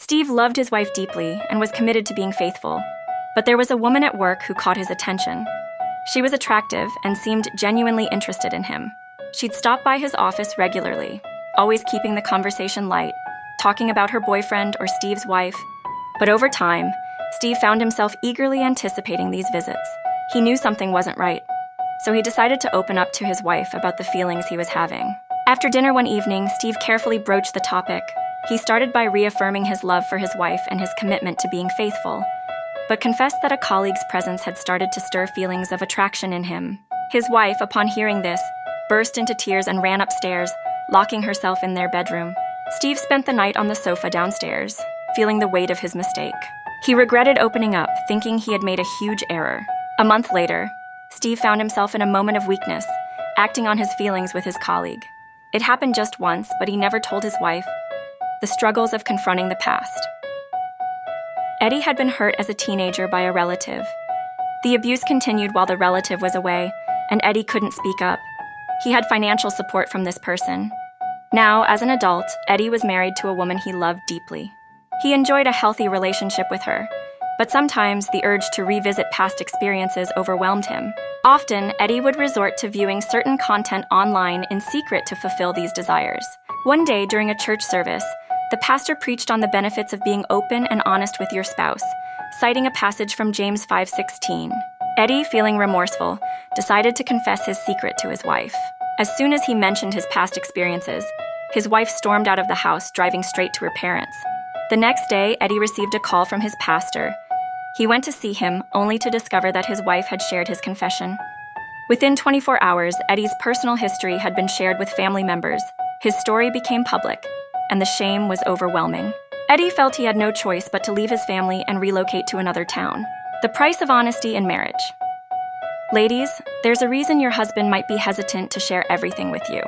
Steve loved his wife deeply and was committed to being faithful, but there was a woman at work who caught his attention. She was attractive and seemed genuinely interested in him. She'd stop by his office regularly, always keeping the conversation light, talking about her boyfriend or Steve's wife. But over time, Steve found himself eagerly anticipating these visits. He knew something wasn't right, so he decided to open up to his wife about the feelings he was having. After dinner one evening, Steve carefully broached the topic. He started by reaffirming his love for his wife and his commitment to being faithful, but confessed that a colleague's presence had started to stir feelings of attraction in him. His wife, upon hearing this, burst into tears and ran upstairs, locking herself in their bedroom. Steve spent the night on the sofa downstairs, feeling the weight of his mistake. He regretted opening up, thinking he had made a huge error. A month later, Steve found himself in a moment of weakness, acting on his feelings with his colleague. It happened just once, but he never told his wife. The struggles of confronting the past. Eddie had been hurt as a teenager by a relative. The abuse continued while the relative was away, and Eddie couldn't speak up. He had financial support from this person. Now, as an adult, Eddie was married to a woman he loved deeply. He enjoyed a healthy relationship with her, but sometimes the urge to revisit past experiences overwhelmed him. Often, Eddie would resort to viewing certain content online in secret to fulfill these desires. One day during a church service, the pastor preached on the benefits of being open and honest with your spouse, citing a passage from James 5:16. Eddie, feeling remorseful, decided to confess his secret to his wife. As soon as he mentioned his past experiences, his wife stormed out of the house, driving straight to her parents. The next day, Eddie received a call from his pastor. He went to see him, only to discover that his wife had shared his confession. Within 24 hours, Eddie's personal history had been shared with family members. His story became public, and the shame was overwhelming. Eddie felt he had no choice but to leave his family and relocate to another town. The price of honesty in marriage. Ladies, there's a reason your husband might be hesitant to share everything with you.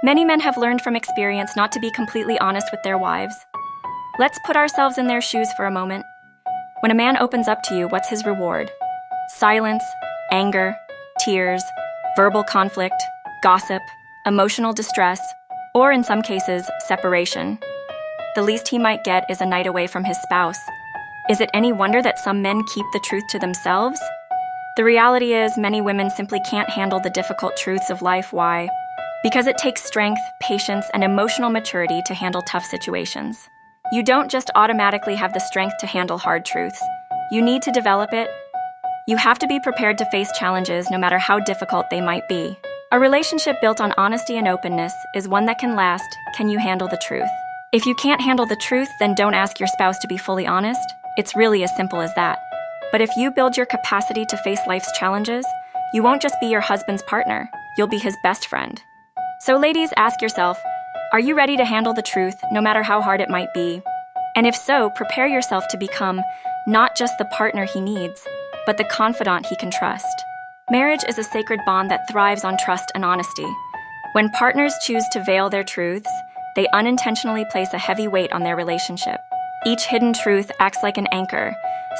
Many men have learned from experience not to be completely honest with their wives. Let's put ourselves in their shoes for a moment. When a man opens up to you, what's his reward? Silence, anger, tears, verbal conflict, gossip, emotional distress, or in some cases, separation. The least he might get is a night away from his spouse. Is it any wonder that some men keep the truth to themselves? The reality is, many women simply can't handle the difficult truths of life. Why? Because it takes strength, patience, and emotional maturity to handle tough situations. You don't just automatically have the strength to handle hard truths. You need to develop it. You have to be prepared to face challenges no matter how difficult they might be. A relationship built on honesty and openness is one that can last. Can you handle the truth? If you can't handle the truth, then don't ask your spouse to be fully honest. It's really as simple as that. But if you build your capacity to face life's challenges, you won't just be your husband's partner, you'll be his best friend. So ladies, ask yourself, are you ready to handle the truth, no matter how hard it might be? And if so, prepare yourself to become not just the partner he needs, but the confidant he can trust. Marriage is a sacred bond that thrives on trust and honesty. When partners choose to veil their truths, they unintentionally place a heavy weight on their relationship. Each hidden truth acts like an anchor,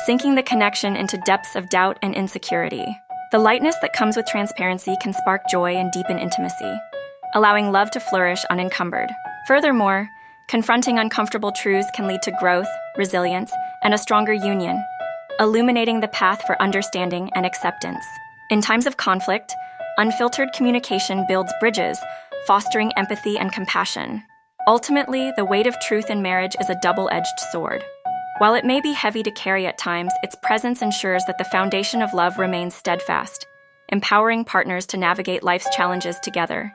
sinking the connection into depths of doubt and insecurity. The lightness that comes with transparency can spark joy and deepen intimacy, allowing love to flourish unencumbered. Furthermore, confronting uncomfortable truths can lead to growth, resilience, and a stronger union, illuminating the path for understanding and acceptance. In times of conflict, unfiltered communication builds bridges, fostering empathy and compassion. Ultimately, the weight of truth in marriage is a double-edged sword. While it may be heavy to carry at times, its presence ensures that the foundation of love remains steadfast, empowering partners to navigate life's challenges together.